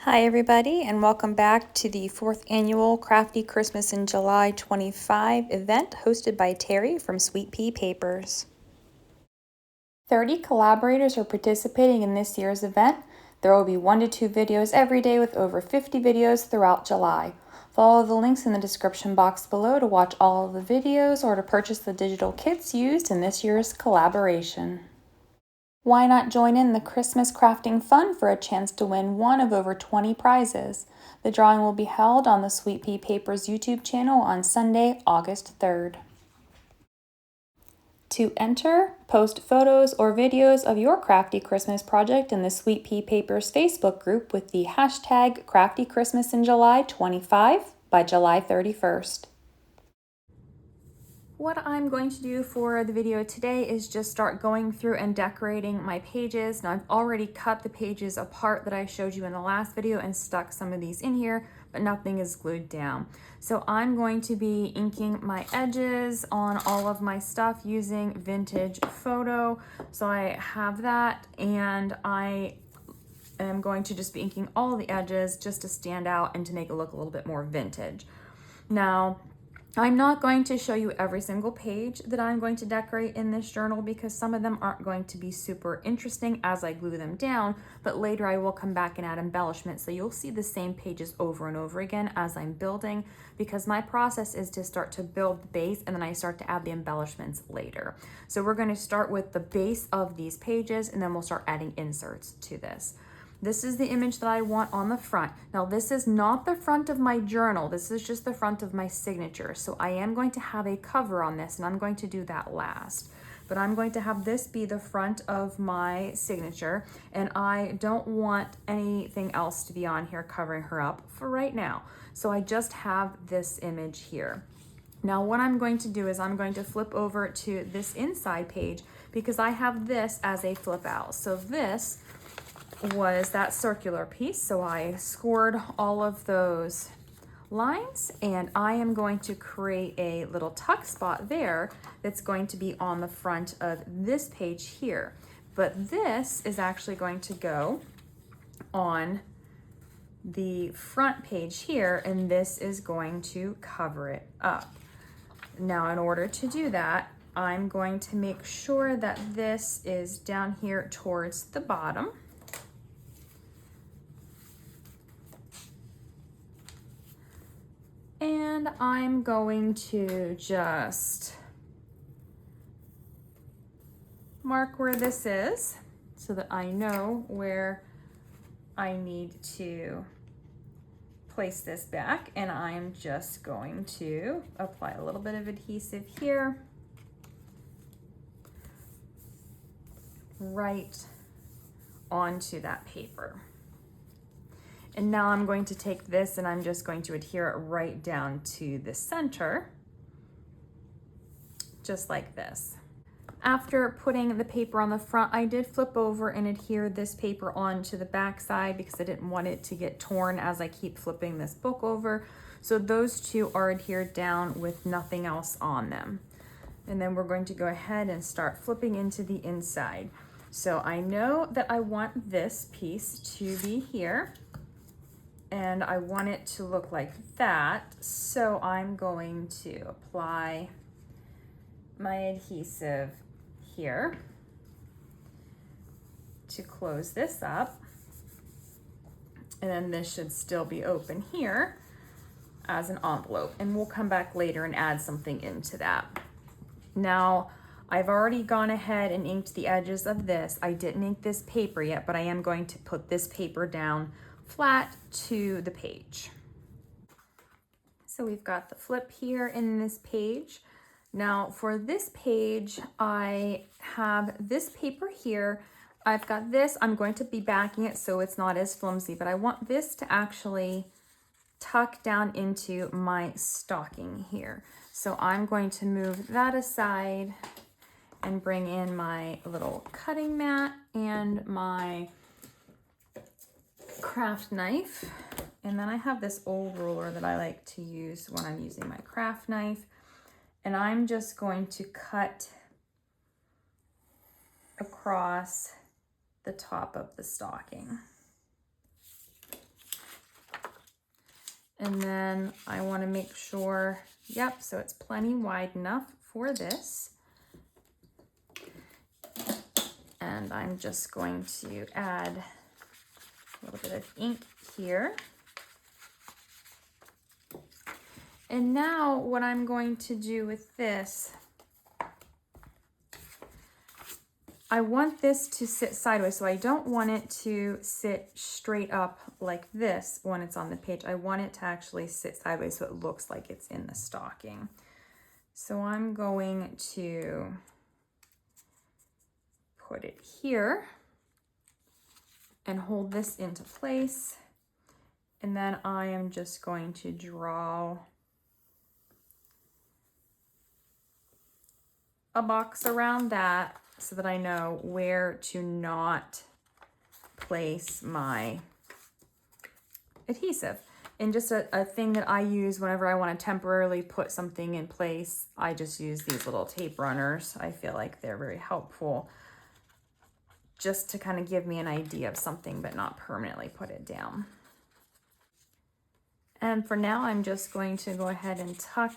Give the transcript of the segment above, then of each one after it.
Hi everybody, and welcome back to the 4th Annual Crafty Christmas in July 25 event hosted by Terry from Sweet Pea Papers. 30 collaborators are participating in this year's event. There will be 1 to 2 videos every day with over 50 videos throughout July. Follow the links in the description box below to watch all of the videos or to purchase the digital kits used in this year's collaboration. Why not join in the Christmas crafting fun for a chance to win one of over 20 prizes? The drawing will be held on the Sweet Pea Papers YouTube channel on Sunday, August 3rd. To enter, post photos or videos of your Crafty Christmas project in the Sweet Pea Papers Facebook group with the hashtag Crafty Christmas in July 25 by July 31st. What I'm going to do for the video today is just start going through and decorating my pages. Now I've already cut the pages apart that I showed you in the last video and stuck some of these in here, but nothing is glued down. So I'm going to be inking my edges on all of my stuff using Vintage Photo. So I have that, and I am going to just be inking all the edges just to stand out and to make it look a little bit more vintage. Now, I'm not going to show you every single page that I'm going to decorate in this journal because some of them aren't going to be super interesting as I glue them down, but later I will come back and add embellishments, so you'll see the same pages over and over again as I'm building, because my process is to start to build the base and then I start to add the embellishments later. So we're going to start with the base of these pages and then we'll start adding inserts to this. This is the image that I want on the front. Now this is not the front of my journal, this is just the front of my signature. So I am going to have a cover on this and I'm going to do that last. But I'm going to have this be the front of my signature, and I don't want anything else to be on here covering her up for right now. So I just have this image here. Now what I'm going to do is I'm going to flip over to this inside page because I have this as a flip out. So this was that circular piece, so I scored all of those lines, and I am going to create a little tuck spot there that's going to be on the front of this page here. But this is actually going to go on the front page here, and this is going to cover it up. Now in order to do that, I'm going to make sure that this is down here towards the bottom. And I'm going to just mark where this is so that I know where I need to place this back. And I'm just going to apply a little bit of adhesive here, right onto that paper. And now I'm going to take this and I'm just going to adhere it right down to the center, just like this. After putting the paper on the front, I did flip over and adhere this paper onto the back side because I didn't want it to get torn as I keep flipping this book over. So those two are adhered down with nothing else on them. And then we're going to go ahead and start flipping into the inside. So I know that I want this piece to be here, and I want it to look like that. So I'm going to apply my adhesive here to close this up. And then this should still be open here as an envelope. And we'll come back later and add something into that. Now, I've already gone ahead and inked the edges of this. I didn't ink this paper yet, but I am going to put this paper down flat to the page. So we've got the flip here in this page. Now for this page, I have this paper here. I've got this, I'm going to be backing it so it's not as flimsy, but I want this to actually tuck down into my stocking here. So I'm going to move that aside and bring in my little cutting mat and my craft knife. And then I have this old ruler that I like to use when I'm using my craft knife. And I'm just going to cut across the top of the stocking. And then I want to make sure, yep, so it's plenty wide enough for this. And I'm just going to add a little bit of ink here. And now what I'm going to do with this, I want this to sit sideways, so I don't want it to sit straight up like this when it's on the page. I want it to actually sit sideways so it looks like it's in the stocking. So I'm going to put it here and hold this into place. And then I am just going to draw a box around that so that I know where to not place my adhesive. And just a thing that I use whenever I want to temporarily put something in place, I just use these little tape runners. I feel like they're very helpful just to kind of give me an idea of something but not permanently put it down. And for now, I'm just going to go ahead and tuck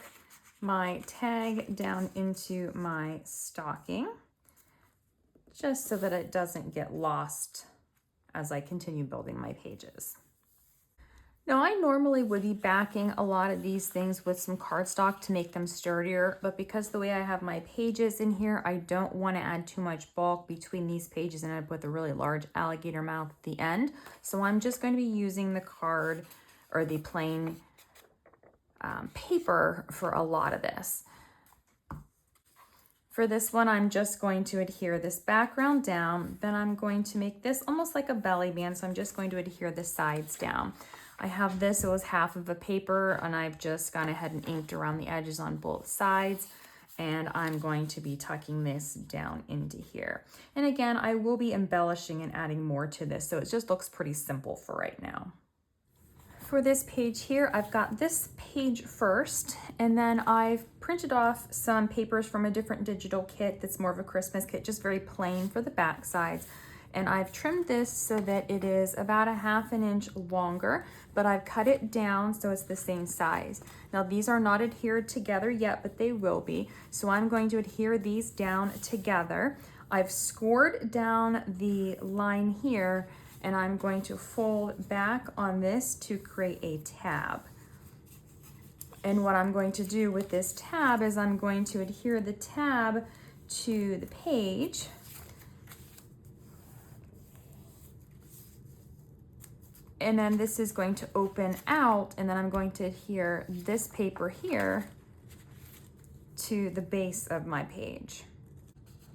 my tag down into my stocking, just so that it doesn't get lost as I continue building my pages. Now, I normally would be backing a lot of these things with some cardstock to make them sturdier, but because the way I have my pages in here, I don't want to add too much bulk between these pages and end up with a really large alligator mouth at the end. So I'm just going to be using the card or the plain paper for a lot of this. For this one, I'm just going to adhere this background down. Then I'm going to make this almost like a belly band. So I'm just going to adhere the sides down. I have this, it was half of a paper, and I've just gone ahead and inked around the edges on both sides. And I'm going to be tucking this down into here. And again, I will be embellishing and adding more to this. So it just looks pretty simple for right now. For this page here, I've got this page first, and then I've printed off some papers from a different digital kit that's more of a Christmas kit, just very plain for the back sides. And I've trimmed this so that it is about 1/2 inch longer, but I've cut it down so it's the same size. Now these are not adhered together yet, but they will be. So I'm going to adhere these down together. I've scored down the line here, and I'm going to fold back on this to create a tab. And what I'm going to do with this tab is I'm going to adhere the tab to the page. And then this is going to open out, and then I'm going to adhere this paper here to the base of my page.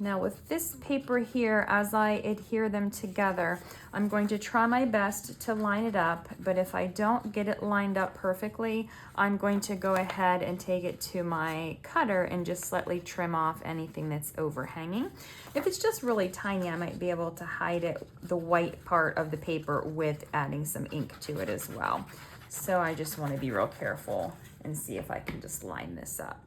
Now with this paper here, as I adhere them together, I'm going to try my best to line it up, but if I don't get it lined up perfectly, I'm going to go ahead and take it to my cutter and just slightly trim off anything that's overhanging. If it's just really tiny, I might be able to hide it, the white part of the paper, with adding some ink to it as well. So I just want to be real careful and see if I can just line this up.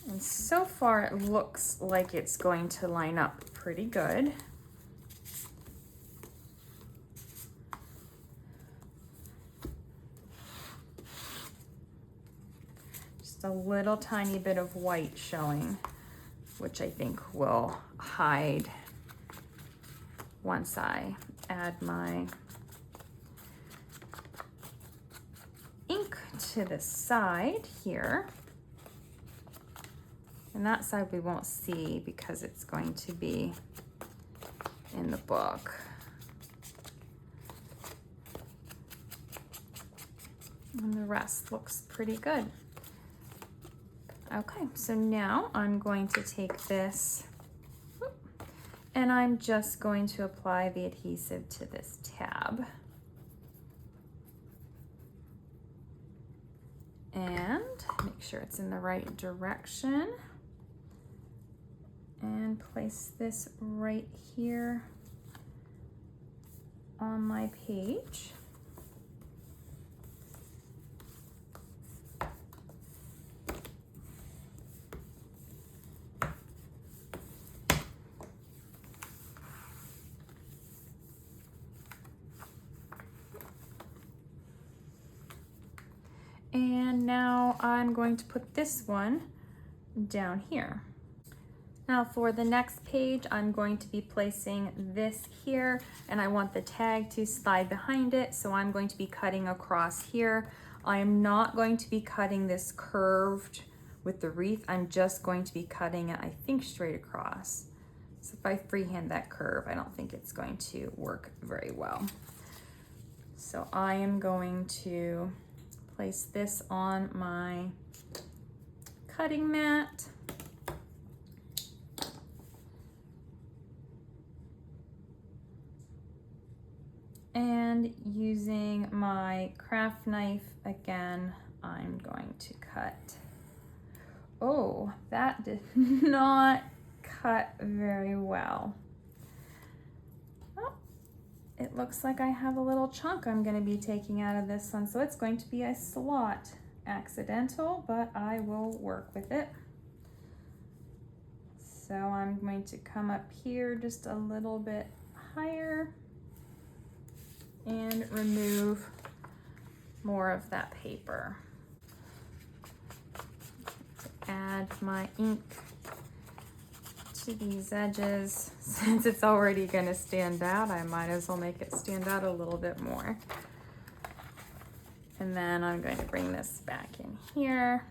And so far it looks like it's going to line up pretty good. Just a little tiny bit of white showing, which I think will hide once I add my ink to the side here. And that side we won't see because it's going to be in the book. And the rest looks pretty good. Okay, so now I'm going to take this and I'm just going to apply the adhesive to this tab. And make sure it's in the right direction. And place this right here on my page. And now I'm going to put this one down here. Now for the next page, I'm going to be placing this here, and I want the tag to slide behind it, so I'm going to be cutting across here. I am not going to be cutting this curved with the wreath. I'm just going to be cutting it, I think, straight across. So if I freehand that curve, I don't think it's going to work very well. So I am going to place this on my cutting mat. And using my craft knife again, I'm going to cut. Oh, that did not cut very well. Oh, it looks like I have a little chunk I'm going to be taking out of this one, so it's going to be a slot. Accidental, but I will work with it. So I'm going to come up here just a little bit higher and remove more of that paper. Add my ink to these edges. Since it's already going to stand out, I might as well make it stand out a little bit more. And then I'm going to bring this back in here.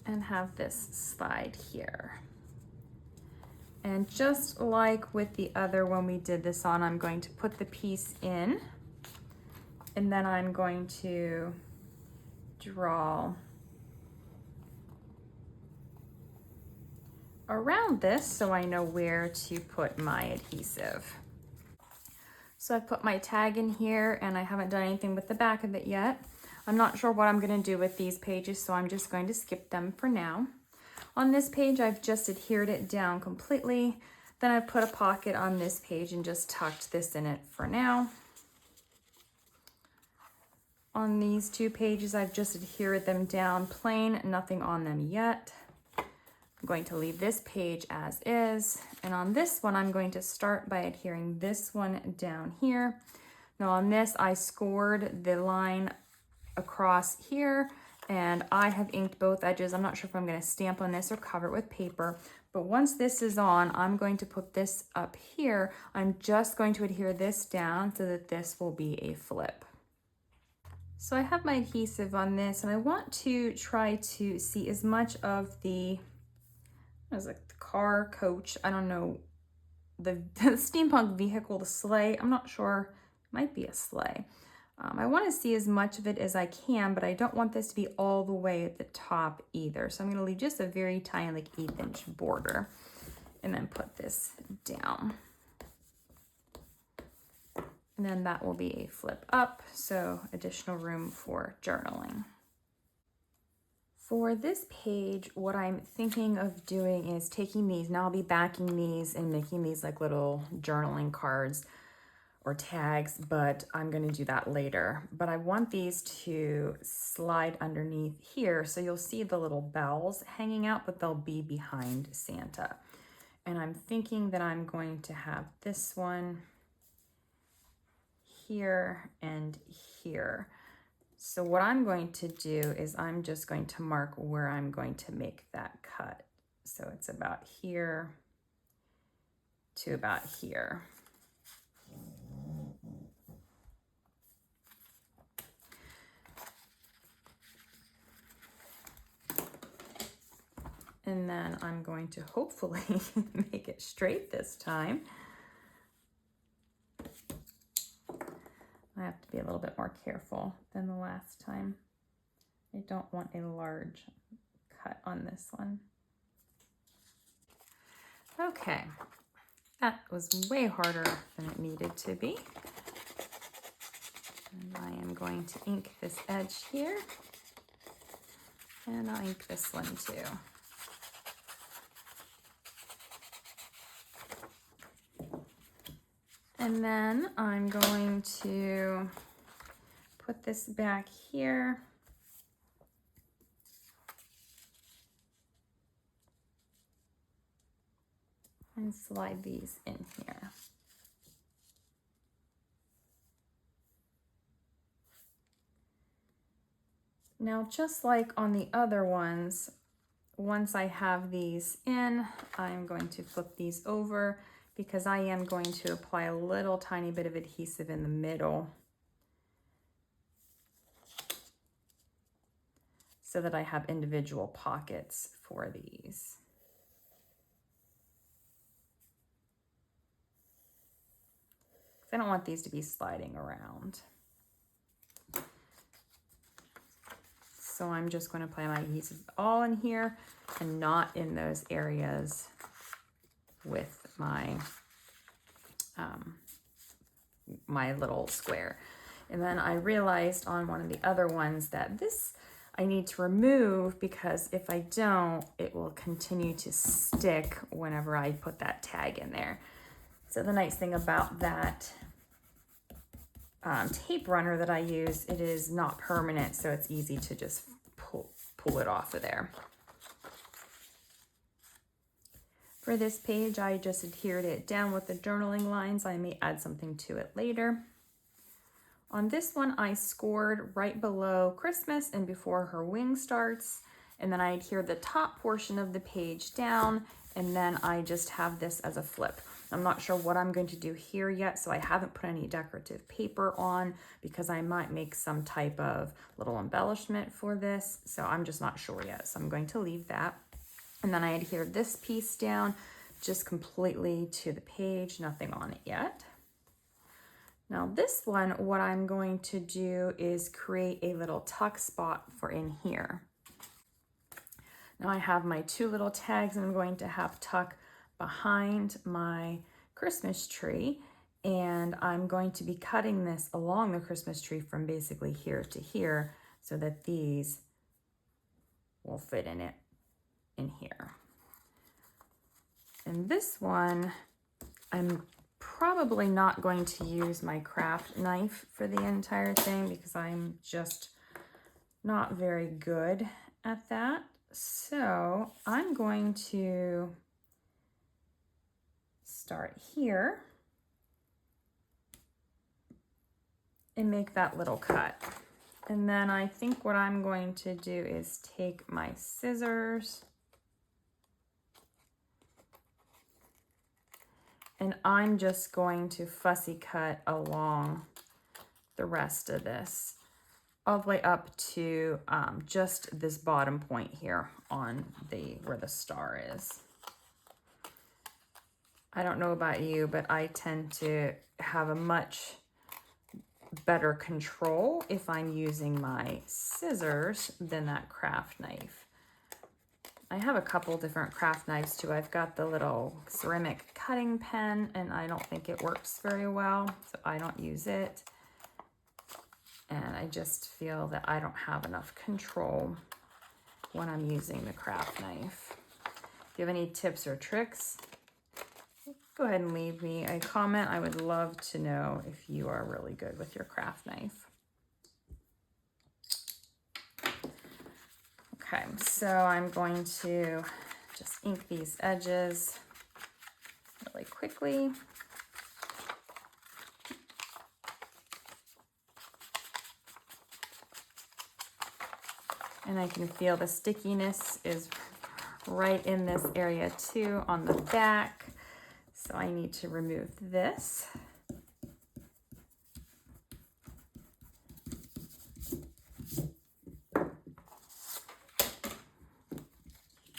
And have this slide here. And just like with the other one we did this on, I'm going to put the piece in, and then I'm going to draw around this so I know where to put my adhesive. So I've put my tag in here, and I haven't done anything with the back of it yet. I'm not sure what I'm going to do with these pages, so I'm just going to skip them for now. On this page, I've just adhered it down completely. Then I've put a pocket on this page and just tucked this in it for now. On these two pages, I've just adhered them down plain, nothing on them yet. I'm going to leave this page as is. And on this one, I'm going to start by adhering this one down here. Now on this, I scored the line across here, and I have inked both edges. I'm not sure if I'm going to stamp on this or cover it with paper, but once this is on, I'm going to put this up here. I'm just going to adhere this down so that this will be a flip. So I have my adhesive on this, and I want to try to see as much of the, what is it, the car, coach, I don't know, the steampunk vehicle, the sleigh, I'm not sure, it might be a sleigh. I want to see as much of it as I can, but I don't want this to be all the way at the top either. So I'm going to leave just a very tiny, like 1/8 border, and then put this down. And then that will be a flip up, so additional room for journaling. For this page, what I'm thinking of doing is taking these, now I'll be backing these and making these like little journaling cards or tags, but I'm going to do that later. But I want these to slide underneath here, so you'll see the little bells hanging out, but they'll be behind Santa. And I'm thinking that I'm going to have this one here and here. So what I'm going to do is I'm just going to mark where I'm going to make that cut. So it's about here to about here. And then I'm going to hopefully make it straight this time. I have to be a little bit more careful than the last time. I don't want a large cut on this one. Okay, that was way harder than it needed to be. And I am going to ink this edge here. And I'll ink this one too. And then I'm going to put this back here. And slide these in here. Now, just like on the other ones, once I have these in, I'm going to flip these over because I am going to apply a little tiny bit of adhesive in the middle so that I have individual pockets for these. I don't want these to be sliding around. So I'm just going to apply my adhesive all in here and not in those areas with my my little square. And then I realized on one of the other ones that this I need to remove because if I don't, it will continue to stick whenever I put that tag in there. So the nice thing about that tape runner that I use, it is not permanent, so it's easy to just pull it off of there. For this page, I just adhered it down with the journaling lines. I may add something to it later. On this one, I scored right below Christmas and before her wing starts, and then I adhered the top portion of the page down, and then I just have this as a flip. I'm not sure what I'm going to do here yet, so I haven't put any decorative paper on because I might make some type of little embellishment for this, so I'm just not sure yet, so I'm going to leave that. And then I adhered this piece down just completely to the page, nothing on it yet. Now this one, what I'm going to do is create a little tuck spot for in here. Now I have my two little tags and I'm going to have tuck behind my Christmas tree, and I'm going to be cutting this along the Christmas tree from basically here to here so that these will fit in it in here. And this one, I'm probably not going to use my craft knife for the entire thing because I'm just not very good at that. So I'm going to start here and make that little cut. And then I think what I'm going to do is take my scissors and I'm just going to fussy cut along the rest of this all the way up to just this bottom point here on where the star is. I don't know about you, but I tend to have a much better control if I'm using my scissors than that craft knife. I have a couple different craft knives too. I've got the little ceramic cutting pen and I don't think it works very well, so I don't use it. And I just feel that I don't have enough control when I'm using the craft knife. If you have any tips or tricks, go ahead and leave me a comment. I would love to know if you are really good with your craft knife. Okay, so I'm going to just ink these edges really quickly. And I can feel the stickiness is right in this area too on the back. So I need to remove this.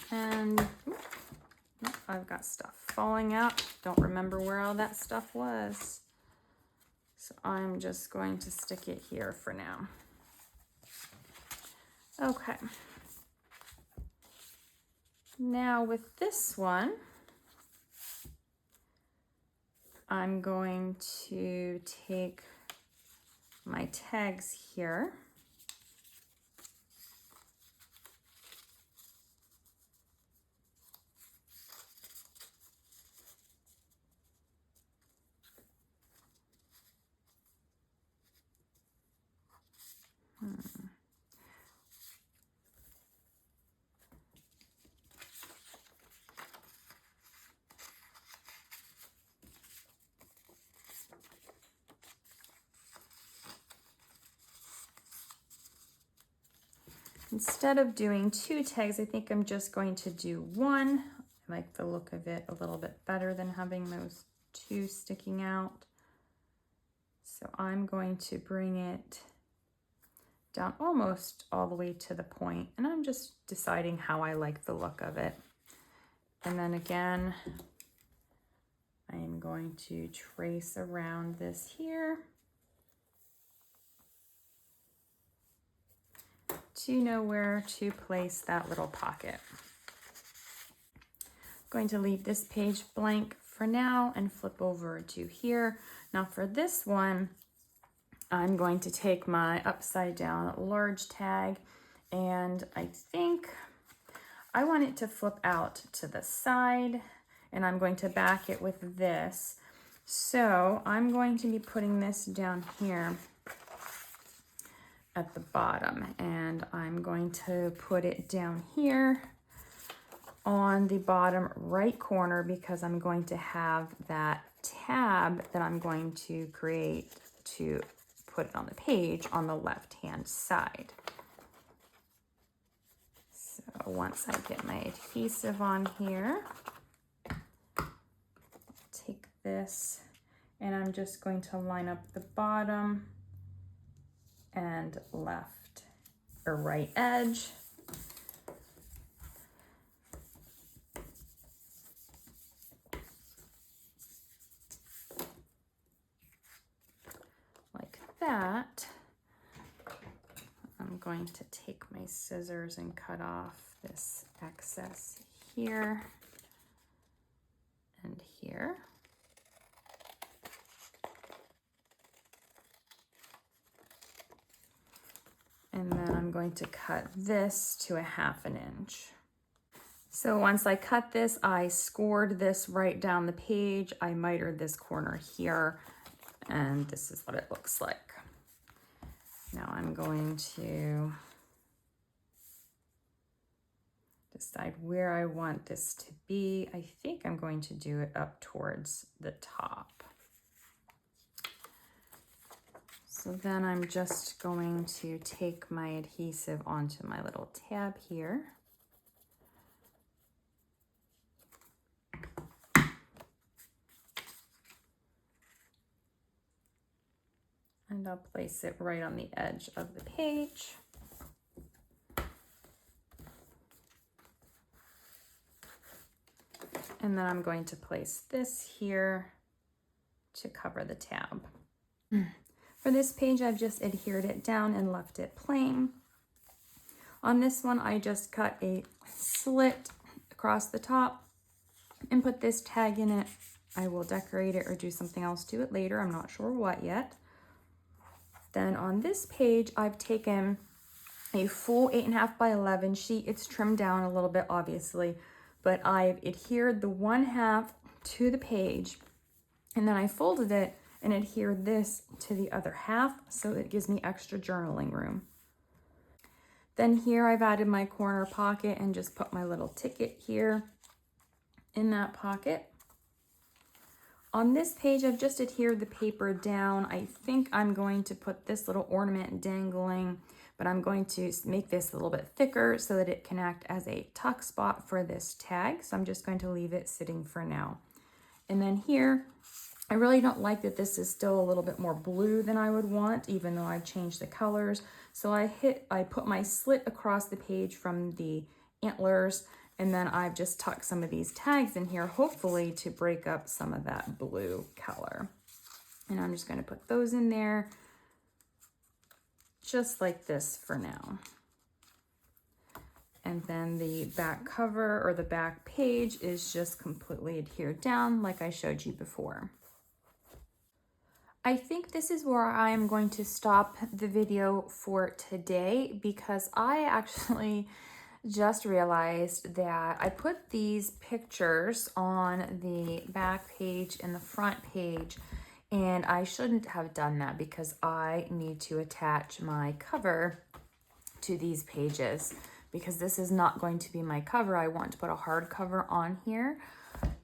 And I've got stuff falling out. Don't remember where all that stuff was. So I'm just going to stick it here for now. Okay. Now with this one, I'm going to take my tags here. Instead of doing 2 tags, I think I'm just going to do 1. I like the look of it a little bit better than having those 2 sticking out. So I'm going to bring it down almost all the way to the point, and I'm just deciding how I like the look of it. And then again, I am going to trace around this here to know where to place that little pocket. I'm going to leave this page blank for now and flip over to here. Now for this one, I'm going to take my upside down large tag, and I think I want it to flip out to the side, and I'm going to back it with this. So I'm going to be putting this down here at the bottom, and I'm going to put it down here on the bottom right corner because I'm going to have that tab that I'm going to create to put it on the page on the left hand side. So once I get my adhesive on here, take this and I'm just going to line up the bottom and left or right edge. Like that. I'm going to take my scissors and cut off this excess here and here. And then I'm going to cut this to a 1/2 inch. So once I cut this, I scored this right down the page. I mitered this corner here, and this is what it looks like. Now I'm going to decide where I want this to be. I think I'm going to do it up towards the top. So then I'm just going to take my adhesive onto my little tab here. And I'll place it right on the edge of the page. And then I'm going to place this here to cover the tab. For this page, I've just adhered it down and left it plain. On this one, I just cut a slit across the top and put this tag in it. I will decorate it or do something else to it later. I'm not sure what yet. Then on this page, I've taken a full 8.5 by 11 sheet. It's trimmed down a little bit, obviously, but I've adhered the 1/2 to the page, and then I folded it and adhered this to the other half, so it gives me extra journaling room. Then here I've added my corner pocket and just put my little ticket here in that pocket. On this page, I've just adhered the paper down. I think I'm going to put this little ornament dangling, but I'm going to make this a little bit thicker so that it can act as a tuck spot for this tag. So I'm just going to leave it sitting for now. And then here, I really don't like that this is still a little bit more blue than I would want, even though I've changed the colors. So I put my slit across the page from the antlers, and then I've just tucked some of these tags in here, hopefully to break up some of that blue color. And I'm just going to put those in there just like this for now. And then the back cover or the back page is just completely adhered down like I showed you before. I think this is where I am going to stop the video for today because I actually just realized that I put these pictures on the back page and the front page, and I shouldn't have done that because I need to attach my cover to these pages because this is not going to be my cover. I want to put a hard cover on here,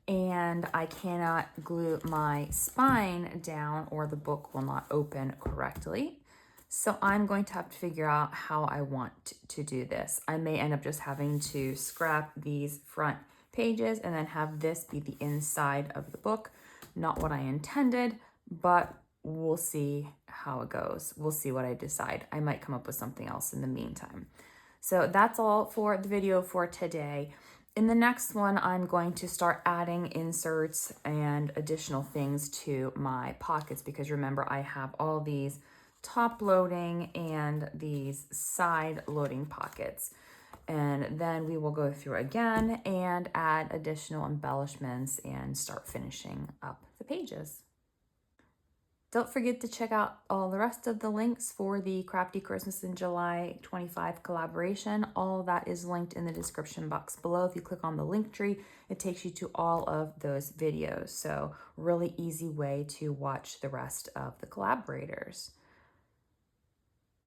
and I cannot glue my spine down or the book will not open correctly. So I'm going to have to figure out how I want to do this. I may end up just having to scrap these front pages and then have this be the inside of the book. Not what I intended, but we'll see how it goes. We'll see what I decide. I might come up with something else in the meantime. So that's all for the video for today. In the next one, I'm going to start adding inserts and additional things to my pockets because remember, I have all these top loading and these side loading pockets. And then we will go through again and add additional embellishments and start finishing up the pages. Don't forget to check out all the rest of the links for the Crafty Christmas in July 25 collaboration. All that is linked in the description box below. If you click on the link tree, it takes you to all of those videos. So really easy way to watch the rest of the collaborators.